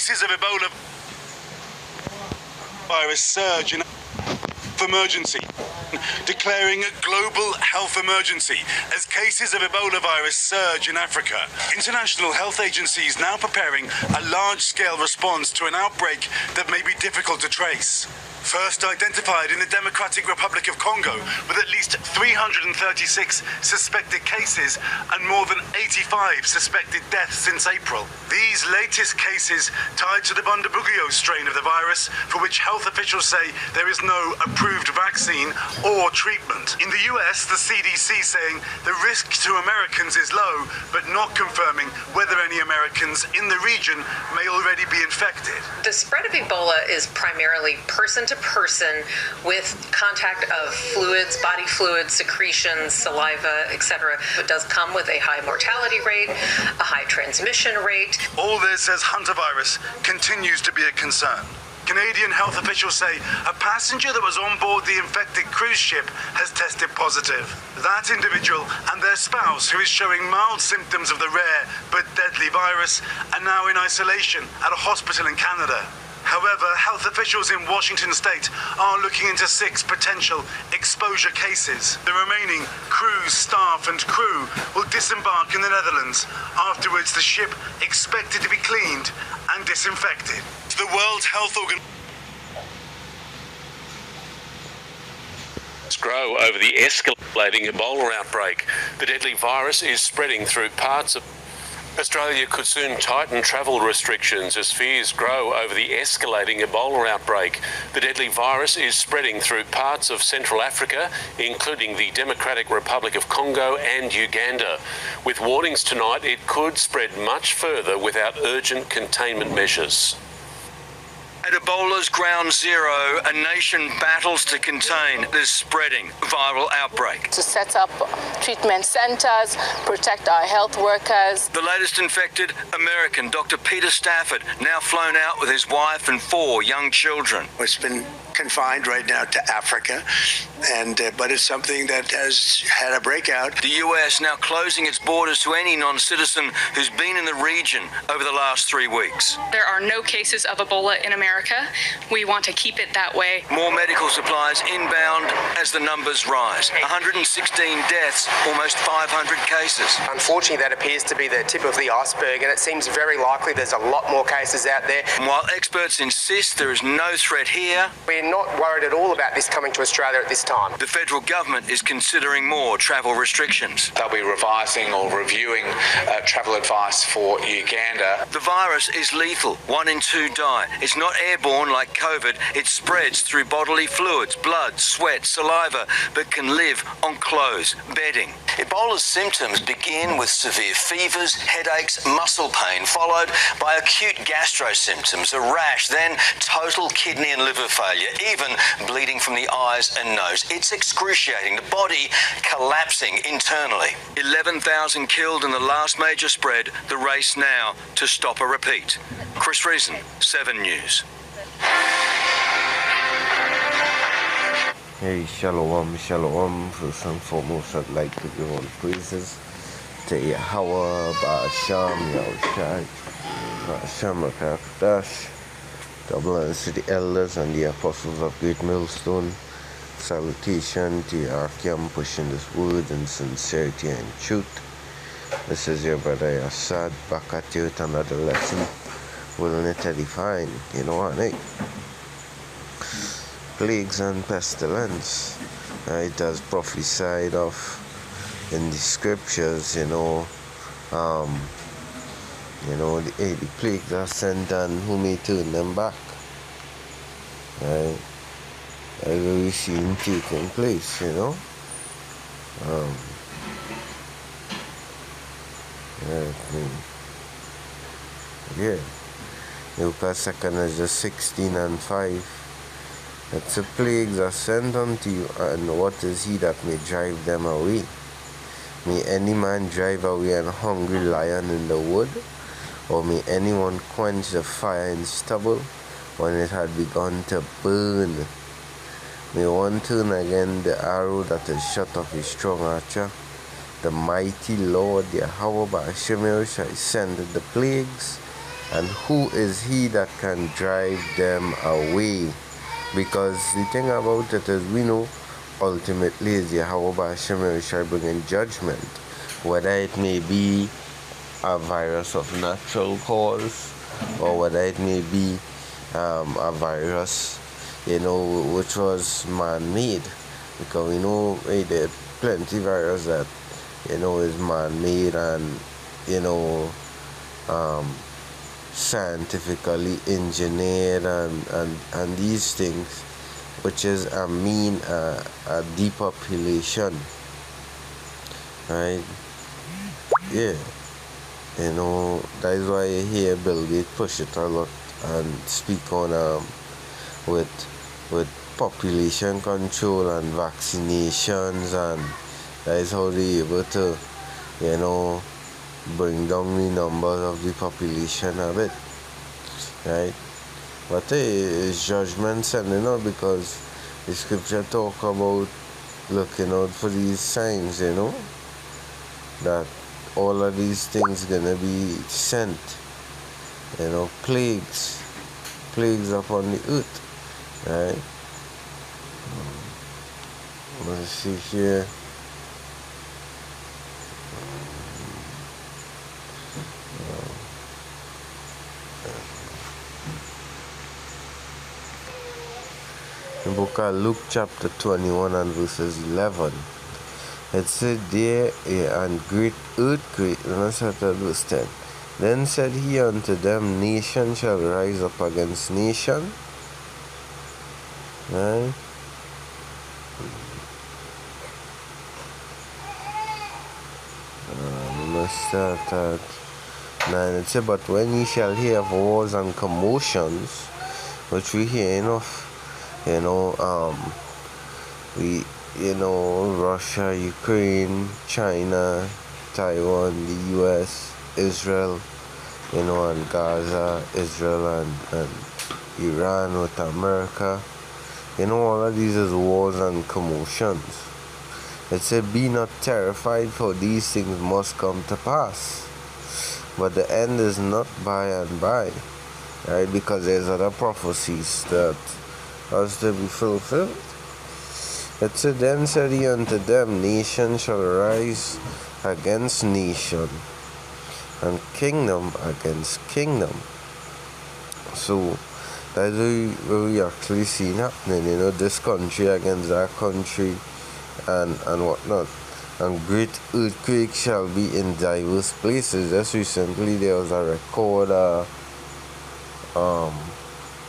cases of Ebola virus surge in emergency, declaring a global health emergency as cases of Ebola virus surge in Africa. International health agencies now preparing a large-scale response to an outbreak that may be difficult to trace. First identified in the Democratic Republic of Congo, with at least 336 suspected cases and more than 85 suspected deaths since April. These latest cases tied to the Bundibugyo strain of the virus, for which health officials say there is no approved vaccine or treatment. In the US, the CDC saying the risk to Americans is low, but not confirming whether any Americans in the region may already be infected. The spread of Ebola is primarily person to person with contact of fluids, body fluids, secretions, saliva, etc. It does come with a high mortality rate, a high transmission rate. All this as hantavirus continues to be a concern. Canadian health officials say a passenger that was on board the infected cruise ship has tested positive. That individual and their spouse, who is showing mild symptoms of the rare but deadly virus, are now in isolation at a hospital in Canada. However, health officials in Washington state are looking into 6 potential exposure cases. The remaining cruise staff and crew will disembark in the Netherlands. Afterwards, the ship expected to be cleaned and disinfected. The World Health Organization grow over the escalating Ebola outbreak. The deadly virus is spreading through parts of Australia could soon tighten travel restrictions as fears grow over the escalating Ebola outbreak. The deadly virus is spreading through parts of Central Africa, including the Democratic Republic of Congo and Uganda. With warnings tonight, it could spread much further without urgent containment measures. At Ebola's ground zero, a nation battles to contain this spreading viral outbreak. To set up treatment centers, protect our health workers. The latest infected, American Dr. Peter Stafford, now flown out with his wife and 4 young children. It's been confined right now to Africa, but it's something that has had a breakout. The US now closing its borders to any non-citizen who's been in the region over the last 3 weeks. There are no cases of Ebola in America. We want to keep it that way. More medical supplies inbound as the numbers rise. 116 deaths, almost 500 cases. Unfortunately, that appears to be the tip of the iceberg, and it seems very likely there's a lot more cases out there. And while experts insist there is no threat here, we're not worried at all about this coming to Australia at this time. The federal government is considering more travel restrictions. They'll be revising or reviewing travel advice for Uganda. The virus is lethal. 1 in 2 die. It's not airborne like COVID. It spreads through bodily fluids, blood, sweat, saliva, but can live on clothes, bedding. Ebola's symptoms begin with severe fevers, headaches, muscle pain, followed by acute gastro symptoms, a rash, then total kidney and liver failure, even bleeding from the eyes and nose. It's excruciating, the body collapsing internally. 11,000 killed in the last major spread, the race now to stop a repeat. Chris Reason, 7 News. Hey, shalom, shalom. First and foremost, I'd like to give all praises to Yahweh, Ba'asham, Yahushai, Ba'asham, Rakakdash. Double honors to the elders and the apostles of Great Millstone. Salutation to your camp pushing this word in sincerity and truth. This is your brother Assad back at you with another lesson. Willing to edifying, you know what, eh? Plagues and pestilence. It has prophesied of in the scriptures, the plagues are sent and who may turn them back. Right? As we see them taking place, Lucas 2 16 and 5. That the plagues are sent unto you, and what is he that may drive them away? May any man drive away an hungry lion in the wood? Or may anyone quench the fire in stubble when it had begun to burn? May one turn again the arrow that is shot off his strong archer? The mighty Lord Yahweh Ba'ashem shall send the plagues, And who is he that can drive them away? Because the thing about it is, we know ultimately is Yahweh Hashem shall bring in judgment, whether it may be a virus of natural cause or whether it may be a virus, which was man-made. Because we know there are plenty virus that is man-made and scientifically engineered and these things, which is a depopulation, right? Yeah, that is why you hear Bill Gates push it a lot and speak on with population control and vaccinations, and that is how they able to bring down the numbers of the population a bit, right? But it's judgment sending out, because the scripture talk about looking out for these signs, that all of these things gonna be sent, plagues upon the earth, right? Let's see here. The book of Luke chapter 21 and verses 11. It said there and great earthquake, and I said at verse 10. Then said he unto them, nation shall rise up against nation. Right? Let's start at 9. It said, but when ye shall hear of wars and commotions, which we hear enough, Russia, Ukraine, China, Taiwan, the US, Israel, and Gaza, Israel and Iran with America. All of these is wars and commotions. It said, be not terrified, for these things must come to pass. But the end is not by and by, right? Because there's other prophecies that has to be fulfilled. It said, then said he unto them, nation shall rise against nation, and kingdom against kingdom. So that's what we actually seen happening, this country against that country and whatnot. And great earthquakes shall be in diverse places. Just recently there was a record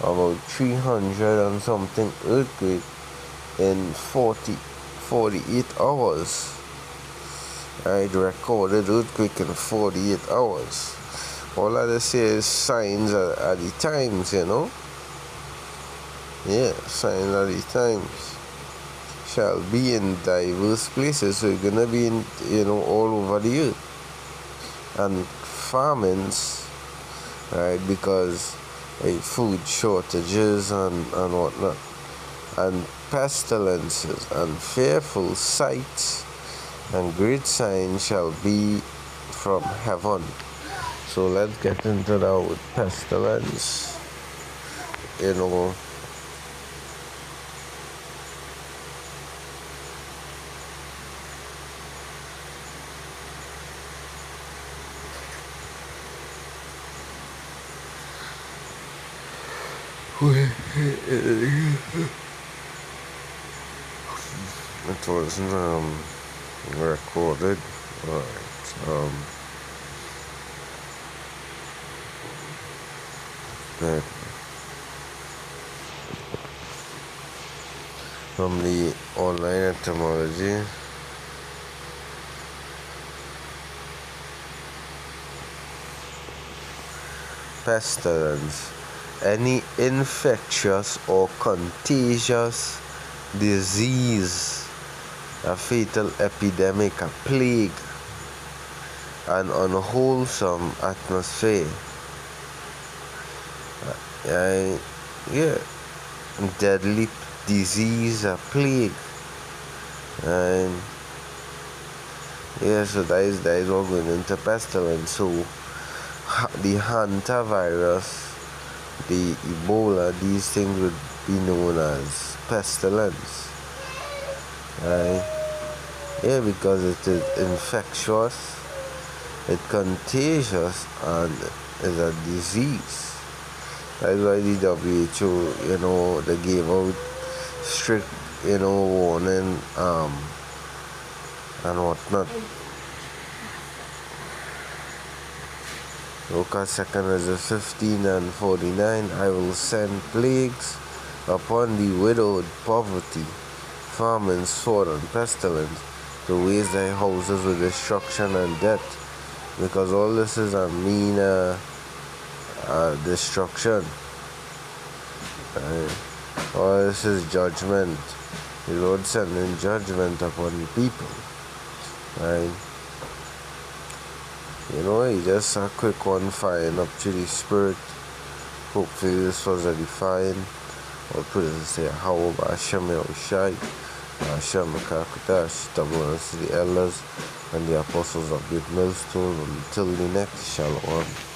about 300 and something earthquake in 48 hours. Right, recorded earthquake in 48 hours. All I just say is signs at the times, Yeah, signs at the times. Shall be in diverse places, so you're gonna be in, all over the earth. And famines, right, because food shortages and whatnot, and pestilences and fearful sights and great signs shall be from heaven. So let's get into that with pestilence. It wasn't recorded. Alright. That from the online etymology. Pestilence, any infectious or contagious disease, a fatal epidemic, a plague, an unwholesome atmosphere. Deadly disease, a plague. And so that is what going into pestilence. So the hantavirus, the Ebola, these things would be known as pestilence, right? Yeah, because it is infectious, it's contagious, and is a disease. That's why the WHO, they gave out strict, warning, and whatnot. Lucas 2 15 and 49, I will send plagues upon the widowed, poverty, famine, sword, and pestilence, to waste thy houses with destruction and death, because all this is a mean destruction. All this is judgment. The Lord sending judgment upon the people. Right? It's just a quick one firing up to the spirit. Hopefully this was edifying. Or put it to say, how about Hashem Yahushai, Hashem Kakatash, double honors to the elders and the apostles of Great Millstone. Until the next, Shalom.